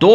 2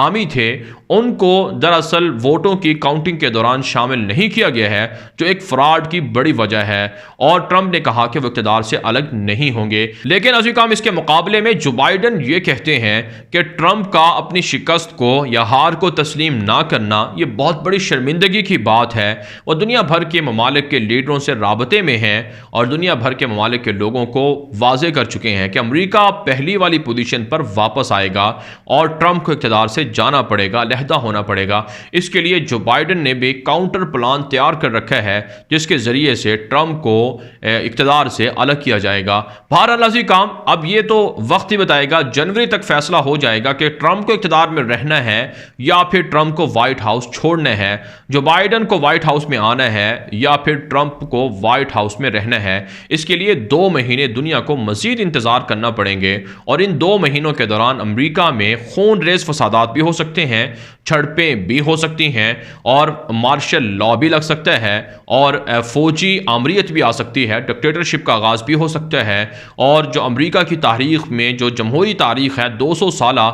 حامی تھے ان کو دراصل ووٹوں کی کاؤنٹنگ کے دوران شامل نہیں کیا گیا ہے، جو ایک فراڈ کی بڑی وجہ ہے، اور ٹرمپ نے کہا کہ وہ اقتدار سے الگ نہیں ہوں گے۔ لیکن عزیز کام اس کے مقابلے میں جو بائیڈن یہ کہتے ہیں کہ ٹرمپ کا اپنی شکست کو یا ہار کو تسلیم نہ کرنا یہ بہت بڑی شرمندگی کی بات ہے۔ وہ دنیا بھر کے ممالک کے لیڈروں سے رابطے میں ہیں اور دنیا بھر کے ممالک کے لوگوں کو واضح کر چکے ہیں کہ امریکہ پہلی والی پوزیشن پر واپس آئے گا اور ٹرمپ کو اقتدار سے جانا پڑے گا، علیحدہ ہونا پڑے گا۔ اس کے لیے جو بائیڈن نے بھی کاؤنٹر پلان تیار کر رکھا ہے جس کے ذریعے سے ٹرمپ کو اقتدار سے الگ کیا جائے گا۔ بہرحال عزیز کام اب یہ تو وقت ہی بتائے گا، جنوری تک فیصلہ ہو جائے گا کہ ٹرمپ کو اقتدار میں رہنا ہے یا پھر ٹرمپ کو وائٹ ہاؤس چھوڑنا ہے، جو بائیڈن کو وائٹ ہاؤس میں آنا ہے یا پھر ٹرمپ کو وائٹ ہاؤس میں رہنا ہے۔ اس کے لیے 2 مہینے دنیا کو مزید انتظار کرنا پڑیں گے، اور ان 2 مہینوں کے دوران امریکہ میں خون ریز فسادات بھی ہو سکتے ہیں، جھڑپیں بھی ہو سکتی ہیں، اور مارشل لا بھی لگ سکتا ہے، اور فوجی آمریت بھی آ سکتی ہے، ڈکٹیٹرشپ کا آغاز بھی ہو سکتا ہے، اور جو امریکہ کی تاریخ میں جو جمہوری تاریخ ہے 200 سالہ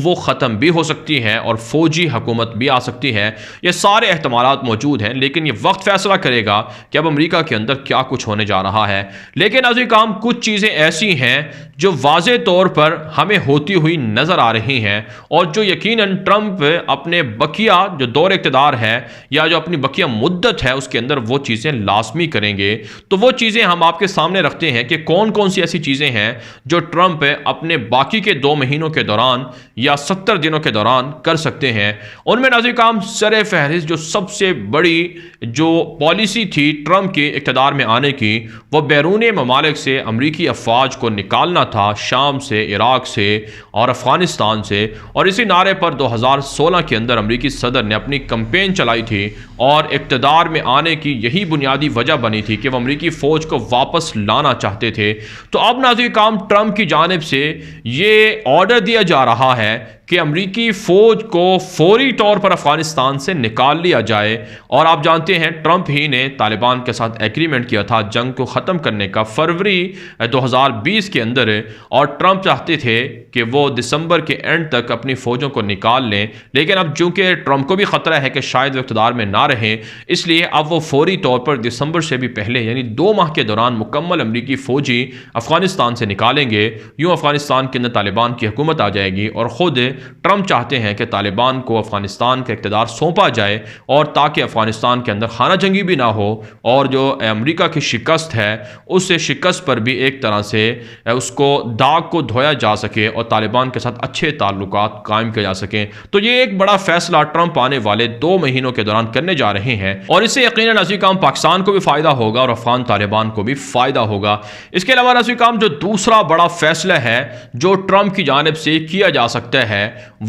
وہ ختم بھی ہو سکتی ہے، اور فوجی حکومت بھی آ سکتی ہے۔ یہ سارے احتمالات موجود ہیں، لیکن یہ وقت فیصلہ کرے گا کہ اب امریکہ کے اندر کیا کچھ ہونے جا رہا ہے۔ لیکن عزیز کام کچھ چیزیں ایسی ہیں جو واضح طور پر ہمیں ہوتی ہوئی نظر آ رہی ہیں، اور جو یقیناً ٹرمپ اپنے بقیہ جو دور اقتدار ہے یا جو اپنی بقیہ مدت ہے اس کے اندر وہ چیزیں لازمی کریں گے۔ تو وہ چیزیں ہم آپ کے سامنے رکھتے ہیں کہ کون کون سی ایسی چیزیں ہیں جو ٹرمپ اپنے باقی کے 2 مہینوں کے دوران یا 70 دنوں کے دوران کر سکتے ہیں۔ ان میں ناظرین کام سر فہرست جو سب سے بڑی جو پالیسی تھی ٹرمپ کے اقتدار میں آنے کی، وہ بیرون ممالک سے امریکی افواج کو نکالنا تھا، شام سے، عراق سے اور افغانستان سے۔ اور اسی نعرے پر 2016 کے اندر امریکی صدر نے اپنی کمپین چلائی تھی، اور اقتدار میں آنے کی یہی بنیادی وجہ بنی تھی کہ وہ امریکی فوج کو واپس لانا چاہتے تھے۔ تو اب ناظرین کام ٹرمپ کی جانب سے یہ آرڈر دیا جا رہا ہے کہ امریکی فوج کو فوری طور پر افغانستان سے نکال لیا جائے۔ اور آپ جانتے ہیں ٹرمپ ہی نے طالبان کے ساتھ ایگریمنٹ کیا تھا جنگ کو ختم کرنے کا فروری 2020 کے اندر، اور ٹرمپ چاہتے تھے کہ وہ دسمبر کے اینڈ تک اپنی فوجوں کو نکال لیں، لیکن اب چونکہ ٹرمپ کو بھی خطرہ ہے کہ شاید وہ اقتدار میں نہ رہیں، اس لیے اب وہ فوری طور پر دسمبر سے بھی پہلے یعنی 2 ماہ کے دوران مکمل امریکی فوجی افغانستان سے نکالیں گے۔ یوں افغانستان کے اندر طالبان کی حکومت آ جائے گی، اور خود ٹرمپ چاہتے ہیں کہ طالبان کو افغانستان کا اقتدار سونپا جائے، اور تاکہ افغانستان کے اندر خانہ جنگی بھی نہ ہو، اور جو امریکہ کی شکست ہے اس شکست پر بھی ایک طرح سے اس کو داغ کو دھویا جا سکے اور طالبان کے ساتھ اچھے تعلقات قائم کیے جا سکیں۔ تو یہ ایک بڑا فیصلہ ٹرمپ آنے والے 2 مہینوں کے دوران کرنے جا رہے ہیں، اور اس سے یقیناً عزیز کام پاکستان کو بھی فائدہ ہوگا اور افغان طالبان کو بھی فائدہ ہوگا۔ اس کے علاوہ عزیز کام جو دوسرا بڑا فیصلہ ہے جو ٹرمپ کی جانب سے کیا جا سکتا ہے،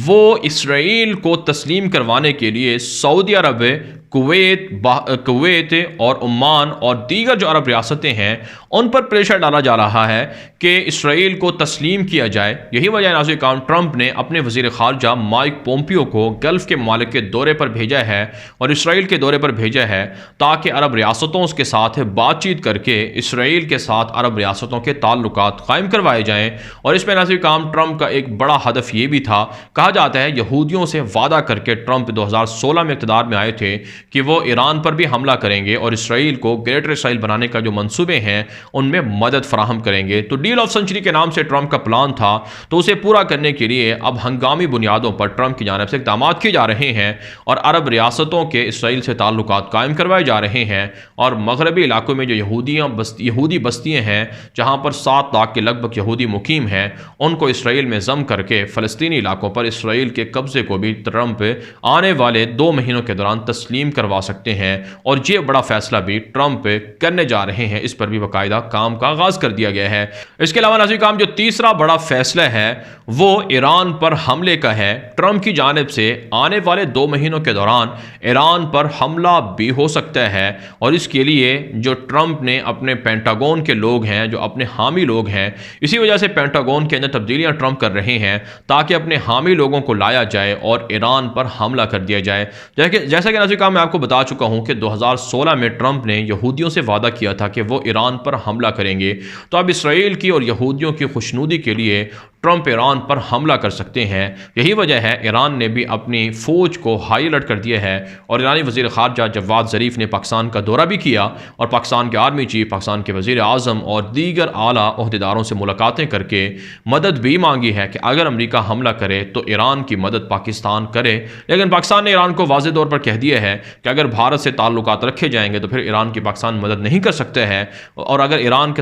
وہ اسرائیل کو تسلیم کروانے کے لیے سعودی عرب، کویت اور عمان اور دیگر جو عرب ریاستیں ہیں ان پر پریشر ڈالا جا رہا ہے کہ اسرائیل کو تسلیم کیا جائے۔ یہی وجہ ناظرین کرام ٹرمپ نے اپنے وزیر خارجہ مائک پومپیو کو گلف کے ممالک کے دورے پر بھیجا ہے اور اسرائیل کے دورے پر بھیجا ہے، تاکہ عرب ریاستوں کے ساتھ بات چیت کر کے اسرائیل کے ساتھ عرب ریاستوں کے تعلقات قائم کروائے جائیں۔ اور اس میں ناظرین کرام ٹرمپ کا ایک بڑا ہدف یہ بھی تھا، کہا جاتا ہے یہودیوں سے وعدہ کر کے ٹرمپ 2016 میں اقتدار میں آئے تھے کہ وہ ایران پر بھی حملہ کریں گے اور اسرائیل کو گریٹر اسرائیل بنانے کا جو منصوبے ہیں ان میں مدد فراہم کریں گے۔ تو ڈیل آف سنچری کے نام سے ٹرمپ کا پلان تھا، تو اسے پورا کرنے کے لیے اب ہنگامی بنیادوں پر ٹرمپ کی جانب سے اقدامات کیے جا رہے ہیں اور عرب ریاستوں کے اسرائیل سے تعلقات قائم کروائے جا رہے ہیں، اور مغربی علاقوں میں جو یہودی بستیاں ہیں جہاں پر 7 لاکھ کے لگ بھگ یہودی مقیم ہیں، ان کو اسرائیل میں ضم کر کے فلسطینی علاقوں پر اسرائیل کے قبضے کو بھی ٹرمپ آنے والے 2 مہینوں کے دوران تسلیم کروا سکتے ہیں۔ اور یہ بڑا فیصلہ بھی ٹرمپ کرنے جا رہے ہیں، اس پر بھی باقاعدہ کام کا آغاز کر دیا گیا ہے۔ اس کے علاوہ ناظرین کرام جو تیسرا بڑا فیصلہ ہے وہ ایران پر حملے کا ہے۔ ٹرمپ کی جانب سے آنے والے 2 مہینوں کے دوران ایران پر حملہ بھی ہو سکتا ہے، اور اس کے لیے جو ٹرمپ نے اپنے پینٹاگون کے لوگ ہیں، جو اپنے حامی لوگ ہیں، اسی وجہ سے پینٹاگون کے اندر تبدیلیاں ٹرمپ کر رہے ہیں تاکہ اپنے حامی لوگوں کو لایا جائے اور ایران پر حملہ کر دیا جائے۔ جیسا کہ ناظرین کرام میں آپ کو بتا چکا ہوں کہ 2016 میں ٹرمپ نے یہودیوں سے وعدہ کیا تھا کہ وہ ایران پر حملہ کریں گے۔ تو اب اسرائیل کی اور یہودیوں کی خوشنودی کے لیے ٹرمپ ایران پر حملہ کر سکتے ہیں۔ یہی وجہ ہے ایران نے بھی اپنی فوج کو ہائی الرٹ کر دیا ہے، اور ایرانی وزیر خارجہ جواد ظریف نے پاکستان کا دورہ بھی کیا اور پاکستان کے آرمی چیف، پاکستان کے وزیر اعظم اور دیگر اعلیٰ عہدیداروں سے ملاقاتیں کر کے مدد بھی مانگی ہے کہ اگر امریکہ حملہ کرے تو ایران کی مدد پاکستان کرے۔ لیکن پاکستان نے ایران کو واضح طور پر کہہ دیا ہے کہ اگر بھارت سے تعلقات رکھے جائیں گے تو پھر ایران کی پاکستان مدد نہیں کر سکتے ہیں، اور اگر ایران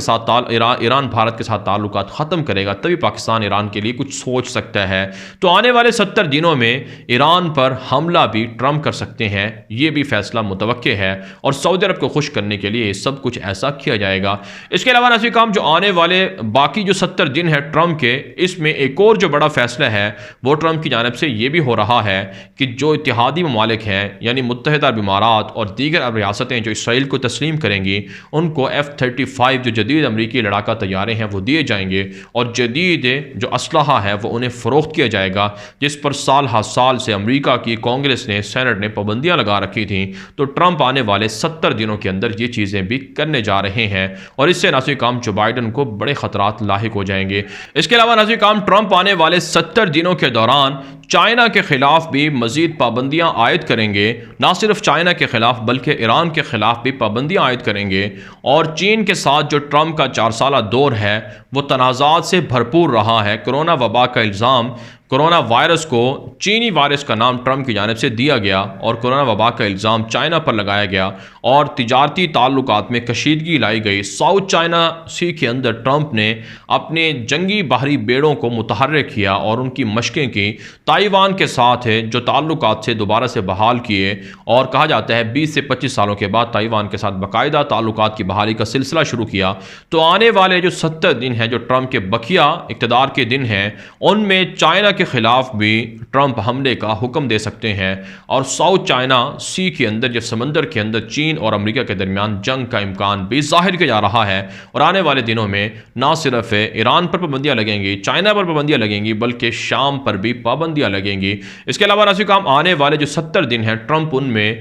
بھارت کے ساتھ تعلقات ختم کرے گا تبھی پاکستان ایران کے لیے کچھ سوچ سکتا ہے۔ تو آنے والے 70 دنوں میں ایران پر حملہ بھی ٹرمپ کر سکتے ہیں، یہ بھی فیصلہ متوقع ہے، اور سعودی عرب کو خوش کرنے کے لیے سب کچھ ایسا کیا جائے گا۔ اس کے علاوہ ناظرین کرام جو آنے والے باقی جو 70 دن ہے ٹرمپ کے، اس میں ایک اور جو بڑا فیصلہ ہے وہ ٹرمپ کی جانب سے یہ بھی ہو رہا ہے کہ جو اتحادی ممالک ہیں یعنی متحدہ عرب امارات اور دیگر عرب ریاستیں جو اسرائیل کو تسلیم کریں گی، ان کو F-35 جو جدید امریکی لڑاکا طیارے ہیں وہ دیے جائیں گے، اور جدید جو اسلحہ ہے وہ انہیں فروخت کیا جائے گا، جس پر سال ہر سال سے امریکہ کی کانگریس نے، سینٹ نے پابندیاں لگا رکھی تھیں۔ تو ٹرمپ آنے والے 70 دنوں کے اندر یہ چیزیں بھی کرنے جا رہے ہیں، اور اس سے ناظرین کرام جو بائیڈن کو بڑے خطرات لاحق ہو جائیں گے۔ اس کے علاوہ ناظرین کرام ٹرمپ آنے والے 70 دنوں کے دوران چائنا کے خلاف بھی مزید پابندیاں عائد کریں گے، نہ صرف چائنا کے خلاف بلکہ ایران کے خلاف بھی پابندیاں عائد کریں گے، اور چین کے ساتھ جو ٹرمپ کا 4 سالہ دور ہے وہ تنازعات سے بھرپور رہا ہے۔ کرونا وبا کا الزام، کرونا وائرس کو چینی وائرس کا نام ٹرمپ کی جانب سے دیا گیا، اور کرونا وبا کا الزام چائنا پر لگایا گیا، اور تجارتی تعلقات میں کشیدگی لائی گئی۔ ساؤتھ چائنا سی کے اندر ٹرمپ نے اپنے جنگی بحری بیڑوں کو متحرک کیا اور ان کی مشقیں کی۔ تائیوان کے ساتھ جو تعلقات سے دوبارہ سے بحال کیے، اور کہا جاتا ہے 20 سے 25 سالوں کے بعد تائیوان کے ساتھ باقاعدہ تعلقات کی بحالی کا سلسلہ شروع کیا۔ تو آنے والے جو 70 دن ہیں جو ٹرمپ کے بقیہ اقتدار کے دن ہیں، ان میں چائنا کے خلاف بھی ٹرمپ حملے کا حکم دے سکتے ہیں، اور ساؤتھ چائنا سی کے اندر جو سمندر کے اندر چین اور امریکہ کے درمیان جنگ کا امکان بھی ظاہر کیا جا رہا ہے۔ اور آنے والے دنوں میں نہ صرف ایران پر پابندیاں لگیں گی، چائنا پر پابندیاں لگیں گی، بلکہ شام پر بھی پابندیاں لگیں گی۔ اس کے علاوہ ناظرین کرام آنے والے جو 70 دن ہیں ٹرمپ ان میں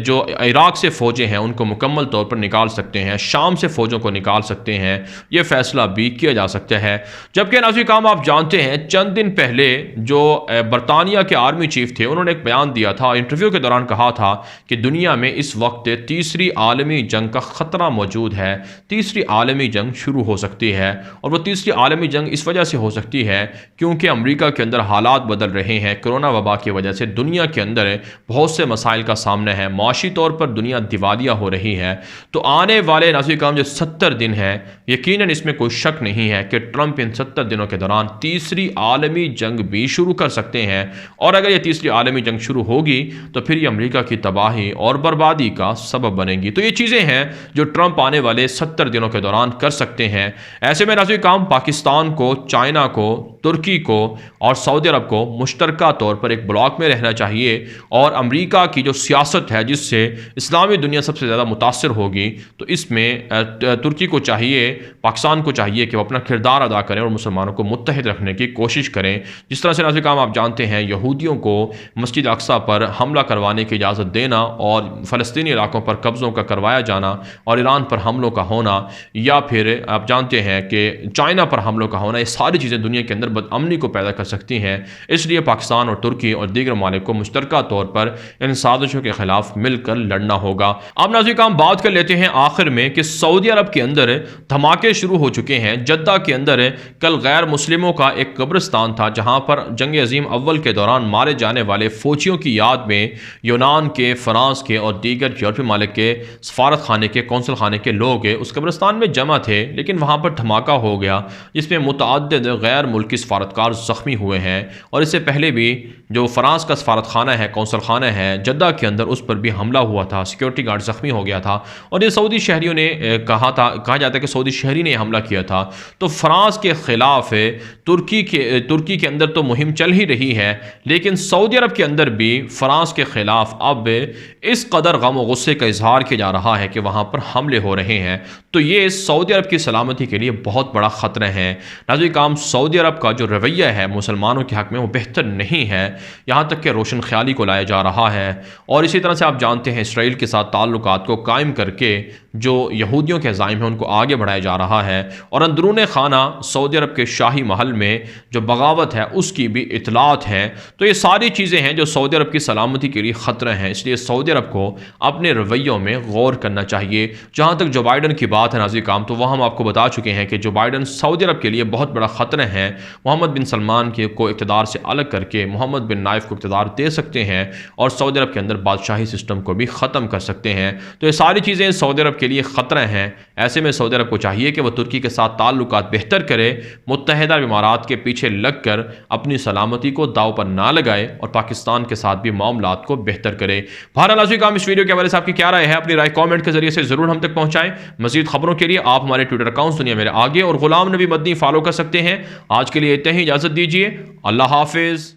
جو عراق سے فوجیں ہیں ان کو مکمل طور پر نکال سکتے ہیں، شام سے فوجوں کو نکال سکتے ہیں، یہ فیصلہ بھی کیا جا سکتا ہے۔ جبکہ ناظرین کرام آپ جانتے ہیں چند دن پہلے جو برطانیہ کے آرمی چیف تھے انہوں نے ایک بیان دیا تھا، انٹرویو کے دوران کہا تھا کہ دنیا میں اس وقت تیسری عالمی جنگ کا خطرہ موجود ہے، تیسری عالمی جنگ شروع ہو سکتی ہے، اور وہ تیسری عالمی جنگ اس وجہ سے ہو سکتی ہے کیونکہ امریکہ کے اندر حالات بدل رہے ہیں۔ کرونا وبا کی وجہ سے دنیا کے اندر بہت سے مسائل کا سامنا ہے، معاشی طور پر دنیا دیوالیہ ہو رہی ہے۔ تو آنے والے ناظرین کرام جو 70 دن ہے، یقیناً اس میں کوئی شک نہیں ہے کہ ٹرمپ ان 70 دنوں کے دوران تیسری عالمی جنگ بھی شروع کر سکتے ہیں، اور اگر یہ تیسری عالمی جنگ شروع ہوگی تو پھر یہ امریکہ کی تباہی اور بربادی کا سبب بنے گی۔ تو یہ چیزیں ہیں جو ٹرمپ آنے والے 70 دنوں کے دوران کر سکتے ہیں۔ ایسے میں ناظرین کرام پاکستان کو، چائنا کو، ترکی کو اور سعودی عرب کو مشترکہ طور پر ایک بلاک میں رہنا چاہیے، اور امریکہ کی جو سیاست ہے جس سے اسلامی دنیا سب سے زیادہ متاثر ہوگی، تو اس میں ترکی کو چاہیے، پاکستان کو چاہیے کہ وہ اپنا کردار ادا کریں اور مسلمانوں کو متحد رکھنے کی کوشش کریں۔ جس طرح سے ناظرین کرام آپ جانتے ہیں یہودیوں کو مسجد اقصیٰ پر حملہ کروانے کی اجازت دینا، اور فلسطینی علاقوں پر قبضوں کا کروایا جانا، اور ایران پر حملوں کا ہونا، یا پھر آپ جانتے ہیں کہ چائنا پر حملوں کا ہونا، یہ ساری چیزیں دنیا کے اندر بد امنی کو پیدا کر سکتی ہیں۔ اس لیے پاکستان اور ترکی اور دیگر ممالک کو مشترکہ طور پر ان سازشوں کے خلاف مل کر لڑنا ہوگا۔ اب ناظرین کرام بات کر لیتے ہیں آخر میں کہ سعودی عرب کے اندر دھماکے شروع ہو چکے ہیں۔ جدہ کے اندر کل غیر مسلموں کا ایک قبرستان تھا جہاں پر جنگ عظیم اول کے دوران مارے جانے والے فوجیوں کی یاد میں یونان کے، فرانس کے اور دیگر یورپی ممالک کے سفارت خانے کے، قونصل خانے کے لوگ اس قبرستان میں جمع تھے، لیکن وہاں پر دھماکہ ہو گیا جس میں متعدد غیر ملکی سفارتکار زخمی ہوئے ہیں، اور اس سے پہلے بھی جو فرانس کا سفارت خانہ ہے، قونصل خانہ ہے جدہ کے اندر، اس پر بھی حملہ ہوا تھا، سیکیورٹی گارڈ زخمی ہو گیا تھا، اور یہ سعودی شہریوں نے کہا جاتا ہے کہ سعودی شہری نے حملہ کیا تھا۔ تو فرانس کے خلاف ترکی کے اندر تو مہم چل ہی رہی ہے، لیکن سعودی عرب کے اندر بھی فرانس کے خلاف اب اس قدر غم و غصے کا اظہار کیا جا رہا ہے کہ وہاں پر حملے ہو رہے ہیں۔ تو یہ سعودی عرب کی سلامتی کے لیے بہت بڑا خطرہ ہے۔ ناظرین کرام سعودی عرب کا جو رویہ ہے مسلمانوں کے حق میں وہ بہتر نہیں ہے، یہاں تک کہ روشن خیالی کو لایا جا رہا ہے، اور اسی طرح سے آپ جانتے ہیں اسرائیل کے ساتھ تعلقات کو قائم کر کے جو یہودیوں کے عزائم ہیں ان کو آگے بڑھایا جا رہا ہے، اور اندرون خانہ سعودی عرب کے شاہی محل میں جو بغاوت ہے اس کی بھی اطلاعات ہیں۔ تو یہ ساری چیزیں ہیں جو سعودی عرب کی سلامتی کے لیے خطرہ ہیں، اس لیے سعودی عرب کو اپنے رویوں میں غور کرنا چاہیے۔ جہاں تک جو بائیڈن کی بات ہے ناظرین کرام، تو وہ ہم آپ کو بتا چکے ہیں کہ جو بائیڈن سعودی عرب کے لیے بہت بڑا خطرہ ہے۔ محمد بن سلمان کو اقتدار سے الگ کر کے محمد بن نائف کو اقتدار دے سکتے ہیں اور سعودی عرب کے اندر بادشاہی سسٹم کو بھی ختم کر سکتے ہیں۔ تو یہ ساری چیزیں سعودی عرب کے لیے خطرہ ہیں۔ ایسے میں سعودی عرب کو چاہیے کہ وہ ترکی کے ساتھ تعلقات بہتر کرے، متحدہ امارات کے پیچھے لگ کر اپنی سلامتی کو داؤ پر نہ لگائے اور پاکستان کے ساتھ بھی معاملات کو بہتر کرے۔ بہرحال ناظرین کرام، اس ویڈیو کے حوالے سے آپ کی کیا رائے ہے؟ اپنی رائے کامنٹ کے ذریعے سے ضرور ہم تک پہنچائیں۔ مزید خبروں کے لیے آپ ہمارے ٹویٹر اکاؤنٹ دنیا میرے آگے اور غلام نبی مدنی فالو کر سکتے ہیں۔ آج کے لیے اتنا ہی، اجازت دیجیے، اللہ حافظ۔